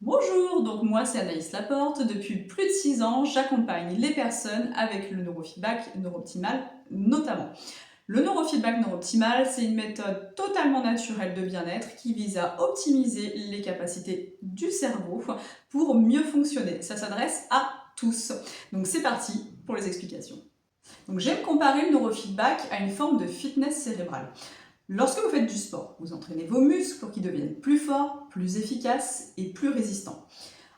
Bonjour, donc moi c'est Anaïs Laporte. Depuis plus de 6 ans, j'accompagne les personnes avec le neurofeedback neurooptimal notamment. Le neurofeedback neurooptimal, c'est une méthode totalement naturelle de bien-être qui vise à optimiser les capacités du cerveau pour mieux fonctionner. Ça s'adresse à tous. Donc c'est parti pour les explications. Donc j'aime comparer le neurofeedback à une forme de fitness cérébrale. Lorsque vous faites du sport, vous entraînez vos muscles pour qu'ils deviennent plus forts, plus efficaces et plus résistants.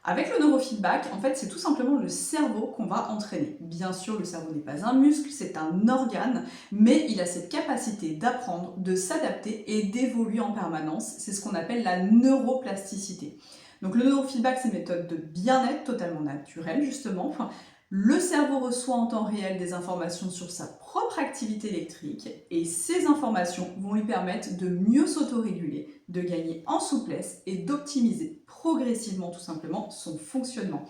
Avec le neurofeedback, en fait, c'est tout simplement le cerveau qu'on va entraîner. Bien sûr, le cerveau n'est pas un muscle, c'est un organe, mais il a cette capacité d'apprendre, de s'adapter et d'évoluer en permanence. C'est ce qu'on appelle la neuroplasticité. Donc le neurofeedback, c'est une méthode de bien-être totalement naturelle, justement. Le cerveau reçoit en temps réel des informations sur sa propre activité électrique et ces informations vont lui permettre de mieux s'autoréguler, de gagner en souplesse et d'optimiser progressivement tout simplement son fonctionnement.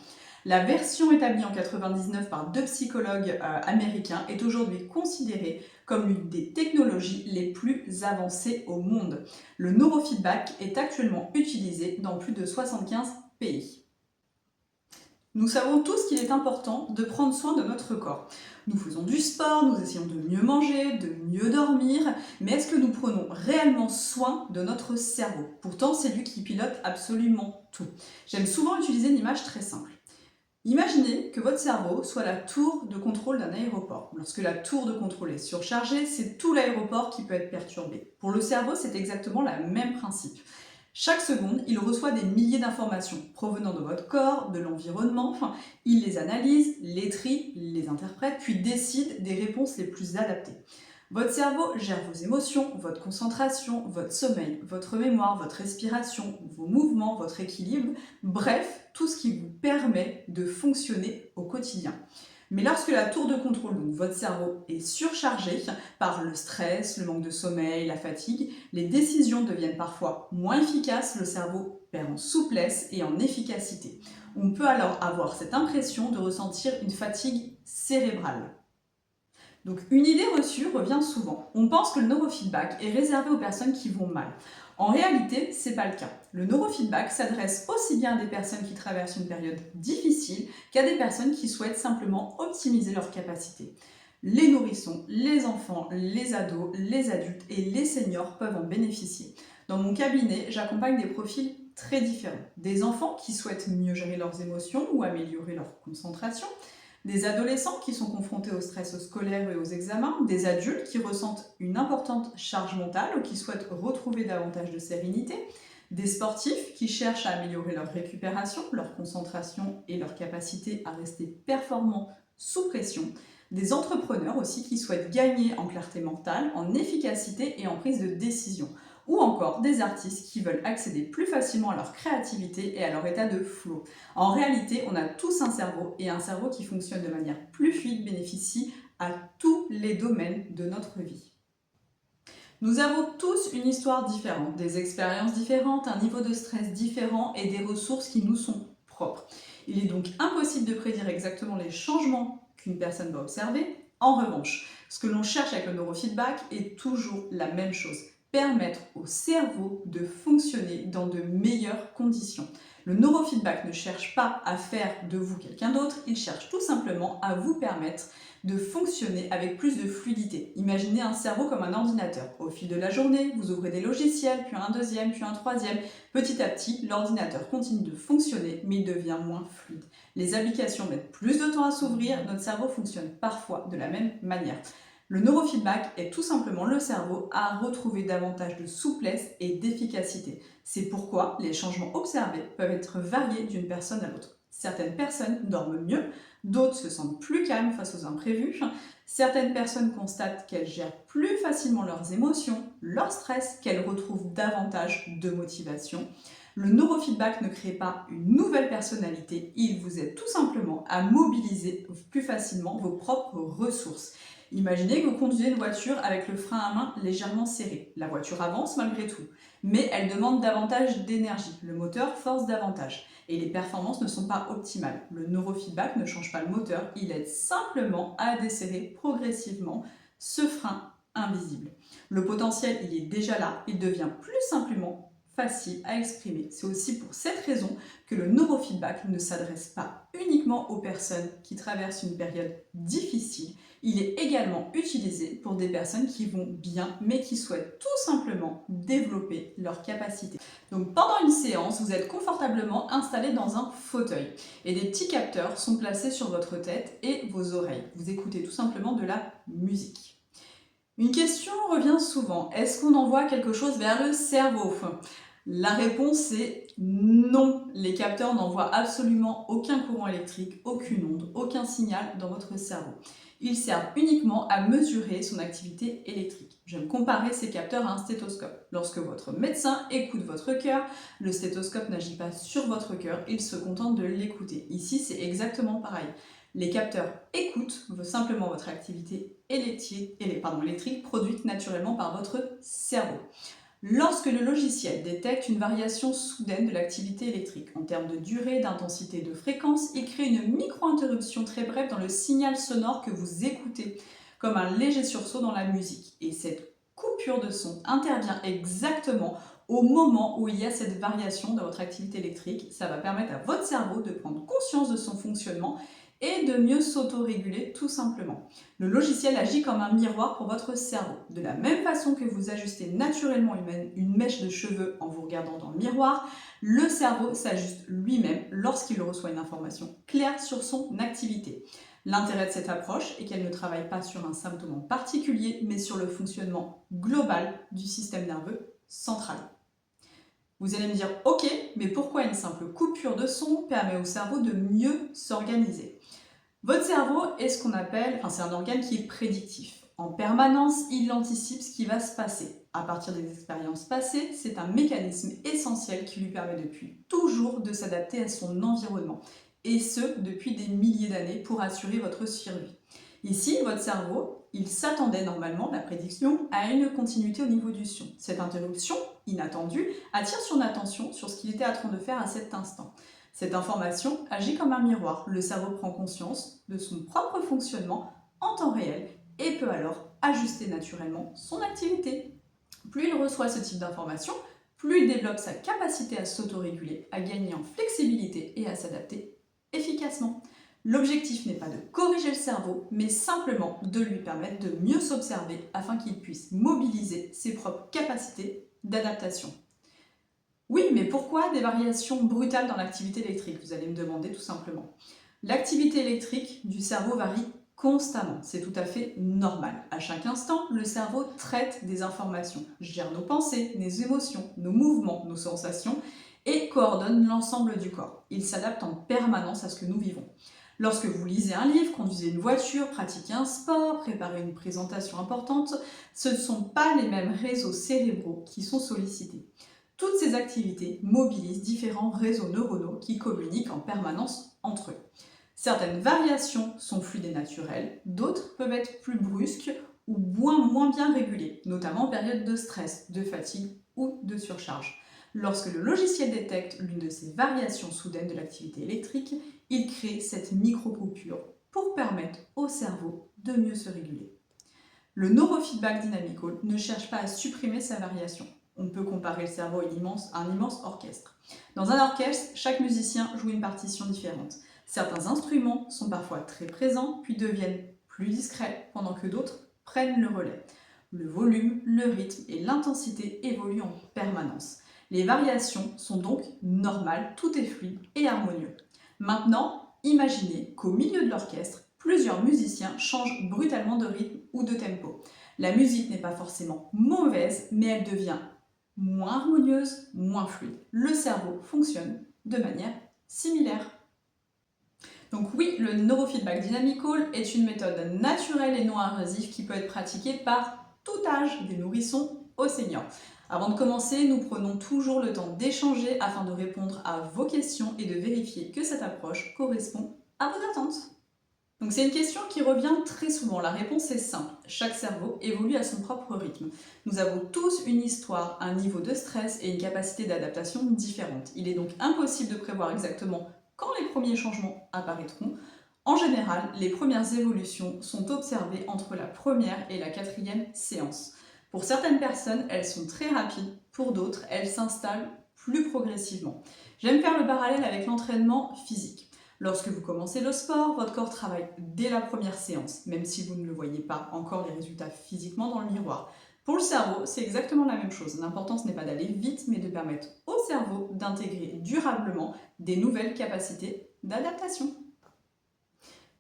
La version établie en 1999 par deux psychologues américains est aujourd'hui considérée comme l'une des technologies les plus avancées au monde. Le neurofeedback est actuellement utilisé dans plus de 75 pays. Nous savons tous qu'il est important de prendre soin de notre corps. Nous faisons du sport, nous essayons de mieux manger, de mieux dormir, mais est-ce que nous prenons réellement soin de notre cerveau? Pourtant, c'est lui qui pilote absolument tout. J'aime souvent utiliser une image très simple. Imaginez que votre cerveau soit la tour de contrôle d'un aéroport. Lorsque la tour de contrôle est surchargée, c'est tout l'aéroport qui peut être perturbé. Pour le cerveau, c'est exactement le même principe. Chaque seconde, il reçoit des milliers d'informations provenant de votre corps, de l'environnement. Il les analyse, les trie, les interprète, puis décide des réponses les plus adaptées. Votre cerveau gère vos émotions, votre concentration, votre sommeil, votre mémoire, votre respiration, vos mouvements, votre équilibre, bref, tout ce qui vous permet de fonctionner au quotidien. Mais lorsque la tour de contrôle, donc votre cerveau, est surchargée par le stress, le manque de sommeil, la fatigue, les décisions deviennent parfois moins efficaces, le cerveau perd en souplesse et en efficacité. On peut alors avoir cette impression de ressentir une fatigue cérébrale. Donc une idée reçue revient souvent. On pense que le neurofeedback est réservé aux personnes qui vont mal. En réalité, ce n'est pas le cas. Le neurofeedback s'adresse aussi bien à des personnes qui traversent une période difficile qu'à des personnes qui souhaitent simplement optimiser leurs capacités. Les nourrissons, les enfants, les ados, les adultes et les seniors peuvent en bénéficier. Dans mon cabinet, j'accompagne des profils très différents. Des enfants qui souhaitent mieux gérer leurs émotions ou améliorer leur concentration, des adolescents qui sont confrontés au stress scolaire et aux examens, des adultes qui ressentent une importante charge mentale ou qui souhaitent retrouver davantage de sérénité, des sportifs qui cherchent à améliorer leur récupération, leur concentration et leur capacité à rester performants sous pression, des entrepreneurs aussi qui souhaitent gagner en clarté mentale, en efficacité et en prise de décision, ou encore des artistes qui veulent accéder plus facilement à leur créativité et à leur état de flow. En réalité, on a tous un cerveau et un cerveau qui fonctionne de manière plus fluide bénéficie à tous les domaines de notre vie. Nous avons tous une histoire différente, des expériences différentes, un niveau de stress différent et des ressources qui nous sont propres. Il est donc impossible de prédire exactement les changements qu'une personne va observer. En revanche, ce que l'on cherche avec le neurofeedback est toujours la même chose: permettre au cerveau de fonctionner dans de meilleures conditions. Le neurofeedback ne cherche pas à faire de vous quelqu'un d'autre, il cherche tout simplement à vous permettre de fonctionner avec plus de fluidité. Imaginez un cerveau comme un ordinateur. Au fil de la journée, vous ouvrez des logiciels, puis un deuxième, puis un troisième. Petit à petit, l'ordinateur continue de fonctionner, mais il devient moins fluide. Les applications mettent plus de temps à s'ouvrir, notre cerveau fonctionne parfois de la même manière. Le neurofeedback est tout simplement le cerveau à retrouver davantage de souplesse et d'efficacité. C'est pourquoi les changements observés peuvent être variés d'une personne à l'autre. Certaines personnes dorment mieux, d'autres se sentent plus calmes face aux imprévus. Certaines personnes constatent qu'elles gèrent plus facilement leurs émotions, leur stress, qu'elles retrouvent davantage de motivation. Le neurofeedback ne crée pas une nouvelle personnalité, il vous aide tout simplement à mobiliser plus facilement vos propres ressources. Imaginez que vous conduisez une voiture avec le frein à main légèrement serré. La voiture avance malgré tout, mais elle demande davantage d'énergie. Le moteur force davantage et les performances ne sont pas optimales. Le neurofeedback ne change pas le moteur, il aide simplement à desserrer progressivement ce frein invisible. Le potentiel, il est déjà là, il devient plus simplement facile à exprimer. C'est aussi pour cette raison que que le neurofeedback ne s'adresse pas uniquement aux personnes qui traversent une période difficile, il est également utilisé pour des personnes qui vont bien mais qui souhaitent tout simplement développer leurs capacités. Donc pendant une séance, vous êtes confortablement installé dans un fauteuil et des petits capteurs sont placés sur votre tête et vos oreilles. Vous écoutez tout simplement de la musique. Une question revient souvent, est-ce qu'on envoie quelque chose vers le cerveau ? La réponse est non. Les capteurs n'envoient absolument aucun courant électrique, aucune onde, aucun signal dans votre cerveau. Ils servent uniquement à mesurer son activité électrique. J'aime comparer ces capteurs à un stéthoscope. Lorsque votre médecin écoute votre cœur, le stéthoscope n'agit pas sur votre cœur, il se contente de l'écouter. Ici, c'est exactement pareil. Les capteurs écoutent simplement votre activité électrique produite naturellement par votre cerveau. Lorsque le logiciel détecte une variation soudaine de l'activité électrique en termes de durée, d'intensité et de fréquence, il crée une micro-interruption très brève dans le signal sonore que vous écoutez, comme un léger sursaut dans la musique. Et cette coupure de son intervient exactement au moment où il y a cette variation dans votre activité électrique. Ça va permettre à votre cerveau de prendre conscience de son fonctionnement et de mieux s'autoréguler tout simplement. Le logiciel agit comme un miroir pour votre cerveau. De la même façon que vous ajustez naturellement une mèche de cheveux en vous regardant dans le miroir, le cerveau s'ajuste lui-même lorsqu'il reçoit une information claire sur son activité. L'intérêt de cette approche est qu'elle ne travaille pas sur un symptôme en particulier, mais sur le fonctionnement global du système nerveux central. Vous allez me dire, ok, mais pourquoi une simple coupure de son permet au cerveau de mieux s'organiser ? Votre cerveau est ce qu'on appelle, c'est un organe qui est prédictif. En permanence, il anticipe ce qui va se passer. À partir des expériences passées, c'est un mécanisme essentiel qui lui permet depuis toujours de s'adapter à son environnement. Et ce, depuis des milliers d'années pour assurer votre survie. Ici, votre cerveau, il s'attendait normalement, la prédiction, à une continuité au niveau du son. Cette interruption, inattendue, attire son attention sur ce qu'il était en train de faire à cet instant. Cette information agit comme un miroir. Le cerveau prend conscience de son propre fonctionnement en temps réel et peut alors ajuster naturellement son activité. Plus il reçoit ce type d'information, plus il développe sa capacité à s'autoréguler, à gagner en flexibilité et à s'adapter efficacement. L'objectif n'est pas de corriger le cerveau, mais simplement de lui permettre de mieux s'observer afin qu'il puisse mobiliser ses propres capacités d'adaptation. Oui, mais pourquoi des variations brutales dans l'activité électrique ? Vous allez me demander tout simplement. L'activité électrique du cerveau varie constamment, c'est tout à fait normal. À chaque instant, le cerveau traite des informations, gère nos pensées, nos émotions, nos mouvements, nos sensations et coordonne l'ensemble du corps. Il s'adapte en permanence à ce que nous vivons. Lorsque vous lisez un livre, conduisez une voiture, pratiquez un sport, préparez une présentation importante, ce ne sont pas les mêmes réseaux cérébraux qui sont sollicités. Toutes ces activités mobilisent différents réseaux neuronaux qui communiquent en permanence entre eux. Certaines variations sont fluides et naturelles, d'autres peuvent être plus brusques ou moins bien régulées, notamment en période de stress, de fatigue ou de surcharge. Lorsque le logiciel détecte l'une de ces variations soudaines de l'activité électrique, il crée cette micro-coupure pour permettre au cerveau de mieux se réguler. Le neurofeedback dynamical ne cherche pas à supprimer sa variation. On peut comparer le cerveau à un immense orchestre. Dans un orchestre, chaque musicien joue une partition différente. Certains instruments sont parfois très présents, puis deviennent plus discrets, pendant que d'autres prennent le relais. Le volume, le rythme et l'intensité évoluent en permanence. Les variations sont donc normales, tout est fluide et harmonieux. Maintenant, imaginez qu'au milieu de l'orchestre, plusieurs musiciens changent brutalement de rythme ou de tempo. La musique n'est pas forcément mauvaise, mais elle devient moins harmonieuse, moins fluide. Le cerveau fonctionne de manière similaire. Donc oui, le neurofeedback dynamical est une méthode naturelle et non invasive qui peut être pratiquée par tout âge, des nourrissons aux seniors. Avant de commencer, nous prenons toujours le temps d'échanger afin de répondre à vos questions et de vérifier que cette approche correspond à vos attentes. Donc c'est une question qui revient très souvent. La réponse est simple. Chaque cerveau évolue à son propre rythme. Nous avons tous une histoire, un niveau de stress et une capacité d'adaptation différente. Il est donc impossible de prévoir exactement quand les premiers changements apparaîtront. En général, les premières évolutions sont observées entre la première et la quatrième séance. Pour certaines personnes, elles sont très rapides. Pour d'autres, elles s'installent plus progressivement. J'aime faire le parallèle avec l'entraînement physique. Lorsque vous commencez le sport, votre corps travaille dès la première séance, même si vous ne le voyez pas encore les résultats physiquement dans le miroir. Pour le cerveau, c'est exactement la même chose. L'important, ce n'est pas d'aller vite, mais de permettre au cerveau d'intégrer durablement des nouvelles capacités d'adaptation.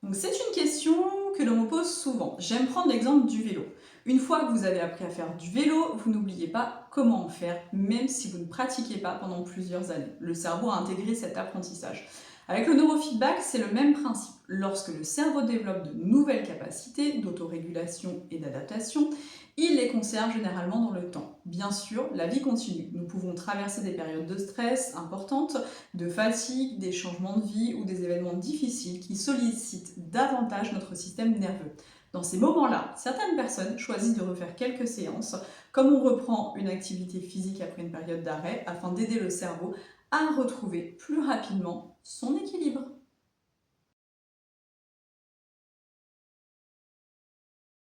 Donc c'est une question que l'on me pose souvent. J'aime prendre l'exemple du vélo. Une fois que vous avez appris à faire du vélo, vous n'oubliez pas comment en faire, même si vous ne pratiquez pas pendant plusieurs années. Le cerveau a intégré cet apprentissage. Avec le neurofeedback, c'est le même principe. Lorsque le cerveau développe de nouvelles capacités d'autorégulation et d'adaptation, il les conserve généralement dans le temps. Bien sûr, la vie continue. Nous pouvons traverser des périodes de stress importantes, de fatigue, des changements de vie ou des événements difficiles qui sollicitent davantage notre système nerveux. Dans ces moments-là, certaines personnes choisissent de refaire quelques séances, comme on reprend une activité physique après une période d'arrêt, afin d'aider le cerveau à retrouver plus rapidement son équilibre.